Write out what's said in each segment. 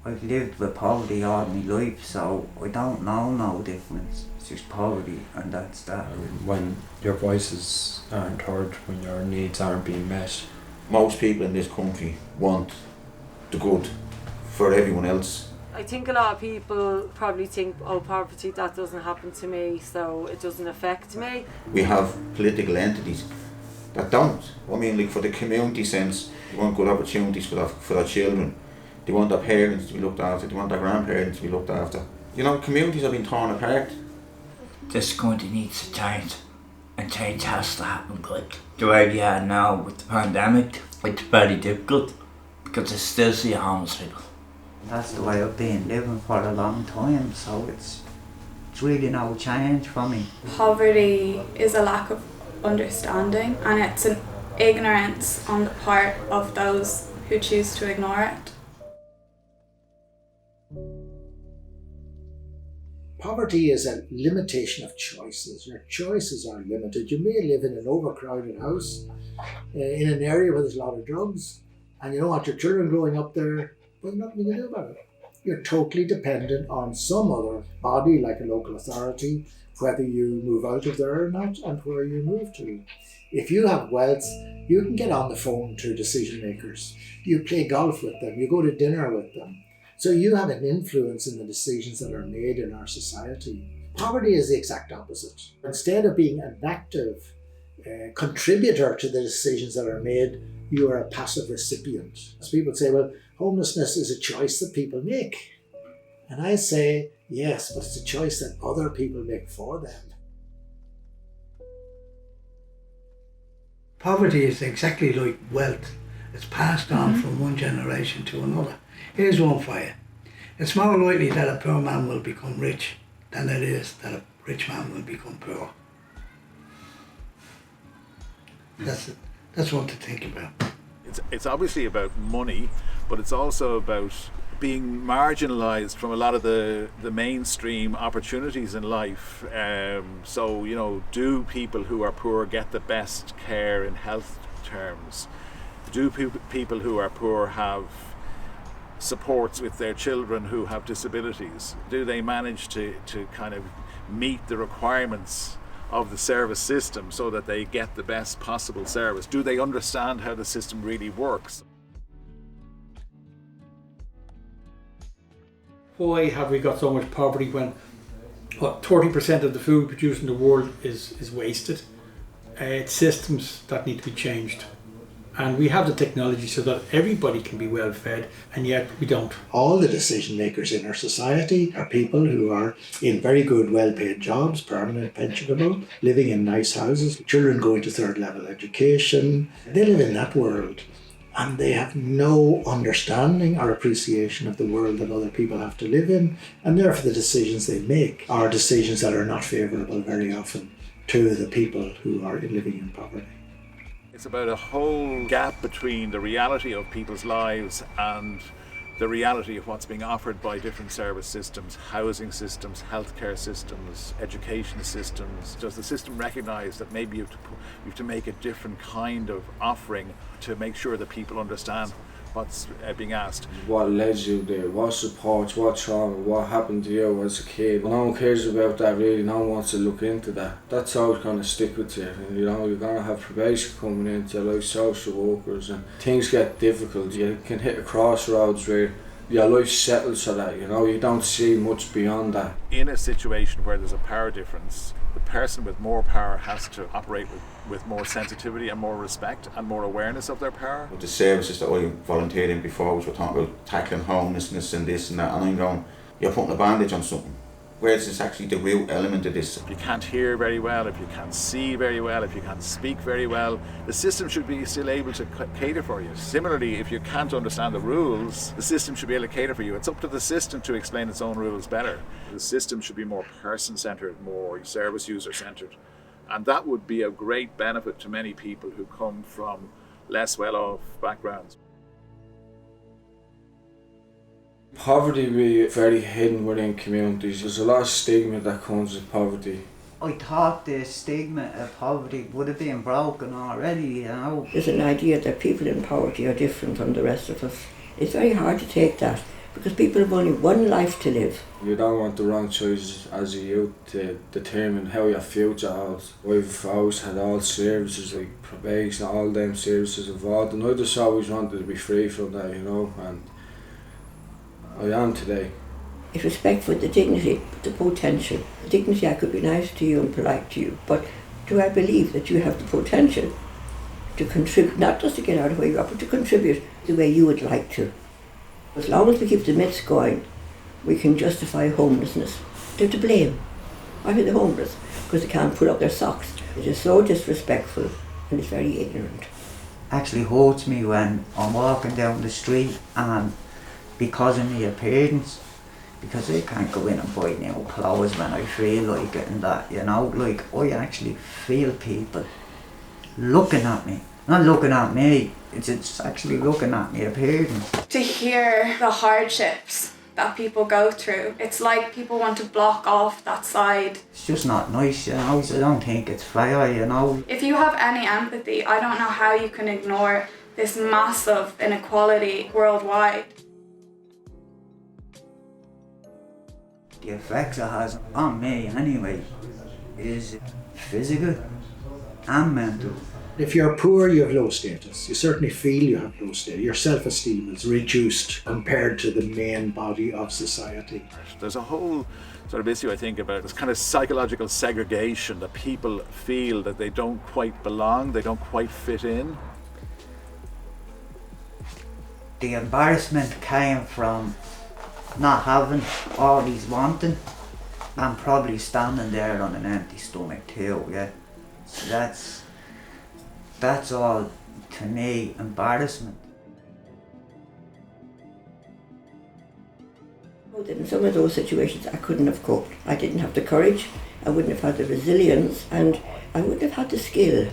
I've lived with poverty all my life, so I don't know no difference. It's just poverty, and that's that. When your voices aren't heard, when your needs aren't being met. Most people in this country want the good for everyone else. I think a lot of people probably think, oh, poverty, that doesn't happen to me, so it doesn't affect me. We have political entities that don't. I mean, like for the community sense, they want good opportunities for their children. They want their parents to be looked after, they want their grandparents to be looked after. You know, communities have been torn apart. This country needs to change, and change has to happen quick. The way we are now with the pandemic, it's very difficult because I still see homeless people. That's the way I've been living for a long time, so it's really no change for me. Poverty is a lack of understanding, and it's an ignorance on the part of those who choose to ignore it. Poverty is a limitation of choices. Your choices are limited. You may live in an overcrowded house in an area where there's a lot of drugs, and you don't want your children growing up there, but nothing you can do about it. You're totally dependent on some other body, like a local authority, whether you move out of there or not, and where you move to. If you have wealth, you can get on the phone to decision makers. You play golf with them, you go to dinner with them. So you have an influence in the decisions that are made in our society. Poverty is the exact opposite. Instead of being an active contributor to the decisions that are made, you are a passive recipient. As people say, well, homelessness is a choice that people make. And I say, yes, but it's a choice that other people make for them. Poverty is exactly like wealth. It's passed on from one generation to another. Here's one for you. It's more likely that a poor man will become rich than it is that a rich man will become poor. That's one to think about. It's obviously about money, but it's also about being marginalised from a lot of the mainstream opportunities in life. So, you know, do people who are poor get the best care in health terms? Do people who are poor have supports with their children who have disabilities? Do they manage to kind of meet the requirements of the service system so that they get the best possible service? Do they understand how the system really works? Why have we got so much poverty when 30% of the food produced in the world is wasted? It's systems that need to be changed. And we have the technology so that everybody can be well fed, and yet we don't. All the decision makers in our society are people who are in very good, well-paid jobs, permanent, pensionable, living in nice houses, children going to third level education. They live in that world, and they have no understanding or appreciation of the world that other people have to live in, and therefore the decisions they make are decisions that are not favourable very often to the people who are living in poverty. It's about a whole gap between the reality of people's lives and the reality of what's being offered by different service systems, housing systems, healthcare systems, education systems. Does the system recognise that maybe you have to make a different kind of offering to make sure that people understand what's being asked? What led you there? What supports? What trauma? What happened to you as a kid? No one cares about that really. No one wants to look into that. That's always going to stick with you. And, you know, you're going to have probation coming into your life, social workers, and things get difficult. You can hit a crossroads where your life settles so that, you know, you don't see much beyond that. In a situation where there's a power difference, the person with more power has to operate with more sensitivity and more respect and more awareness of their power. The services that I volunteered in before, which were talking about tackling homelessness and this and that, and I'm going, you're putting a bandage on something. Whereas it's actually the real element of this. If you can't hear very well, if you can't see very well, if you can't speak very well, the system should be still able to cater for you. Similarly, if you can't understand the rules, the system should be able to cater for you. It's up to the system to explain its own rules better. The system should be more person-centred, more service user-centred. And that would be a great benefit to many people who come from less well-off backgrounds. Poverty be very hidden within communities. There's a lot of stigma that comes with poverty. I thought the stigma of poverty would have been broken already, you know. There's an idea that people in poverty are different from the rest of us. It's very hard to take that because people have only one life to live. You don't want the wrong choices as a youth to determine how your future holds. We've always had all services like probation, all them services involved, and I just always wanted to be free from that, you know, and I am today. It's respect for the dignity, the potential. The dignity, I could be nice to you and polite to you, but do I believe that you have the potential to contribute, not just to get out of where you are, but to contribute the way you would like to? As long as we keep the myths going, we can justify homelessness. They're to blame. Why are the homeless? Because they can't pull up their socks. It is so disrespectful and it's very ignorant. Actually hurts me when I'm walking down the street and because of my appearance, because I can't go in and buy new clothes when I feel like it and that, you know, like I actually feel people looking at me. Not looking at me, it's actually looking at me appearance. To hear the hardships that people go through, it's like people want to block off that side. It's just not nice, you know, I don't think it's fair, you know. If you have any empathy, I don't know how you can ignore this massive inequality worldwide. The effects it has on me anyway is physical and mental. If you're poor, you have low status. You certainly feel you have low status. Your self-esteem is reduced compared to the main body of society. There's a whole sort of issue, I think, about this kind of psychological segregation, that people feel that they don't quite belong, they don't quite fit in. The embarrassment came from not having all he's wanting and probably standing there on an empty stomach too, yeah. So that's all, to me, embarrassment. In some of those situations I couldn't have coped. I didn't have the courage, I wouldn't have had the resilience, and I wouldn't have had the skill.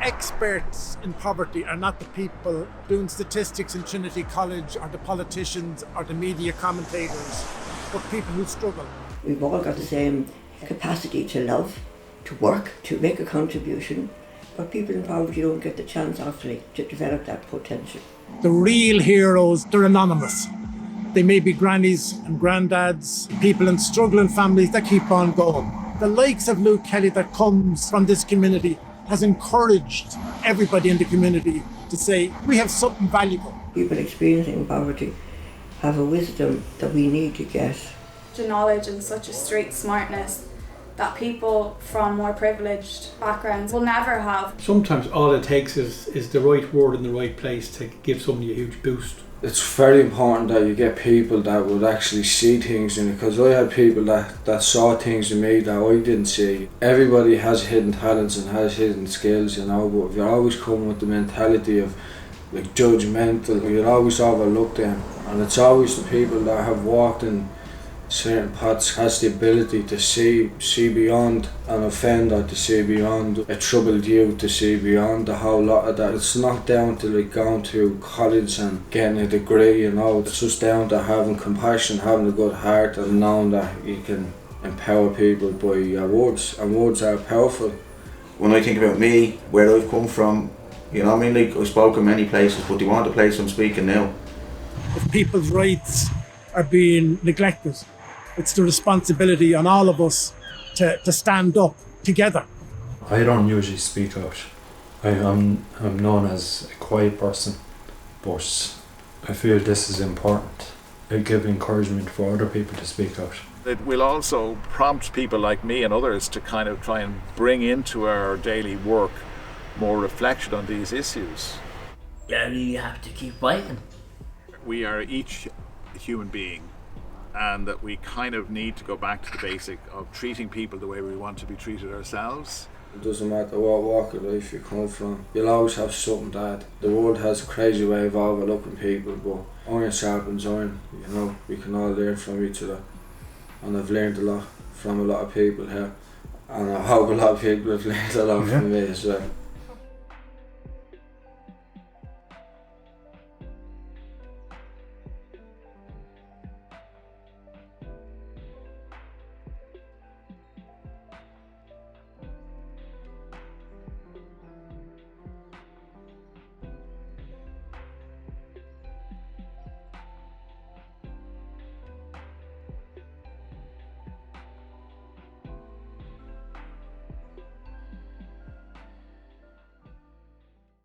Experts in poverty are not the people doing statistics in Trinity College or the politicians or the media commentators, but people who struggle. We've all got the same capacity to love, to work, to make a contribution, but people in poverty don't get the chance actually to develop that potential. The real heroes, they're anonymous. They may be grannies and granddads, people in struggling families that keep on going. The likes of Luke Kelly that comes from this community has encouraged everybody in the community to say, we have something valuable. People experiencing poverty have a wisdom that we need to get. The knowledge and such a street smartness that people from more privileged backgrounds will never have. Sometimes all it takes is the right word in the right place to give somebody a huge boost. It's very important that you get people that would actually see things in it, because I had people that saw things in me that I didn't see. Everybody has hidden talents and has hidden skills, you know, but if you're always coming with the mentality of like judgmental, you'll always overlook them. And it's always the people that have walked in certain paths has the ability to see beyond an offender, to see beyond a troubled youth, to see beyond the whole lot of that. It's not down to like going to college and getting a degree, you know. It's just down to having compassion, having a good heart, and knowing that you can empower people by your words, and words are powerful. When I think about me, where I've come from, you know what I mean, like I've spoken many places, but the one the place I'm speaking now. If people's rights are being neglected, it's the responsibility on all of us to stand up together. I don't usually speak out. I'm known as a quiet person, but I feel this is important. I give encouragement for other people to speak out. It will also prompt people like me and others to kind of try and bring into our daily work more reflection on these issues. Yeah, you have to keep fighting. We are each a human being, and that we kind of need to go back to the basic of treating people the way we want to be treated ourselves. It doesn't matter what walk of life you come from, you'll always have something bad. The world has a crazy way of overlooking people, but iron sharpens iron, you know, we can all learn from each other. And I've learned a lot from a lot of people here, and I hope a lot of people have learned a lot from me as well.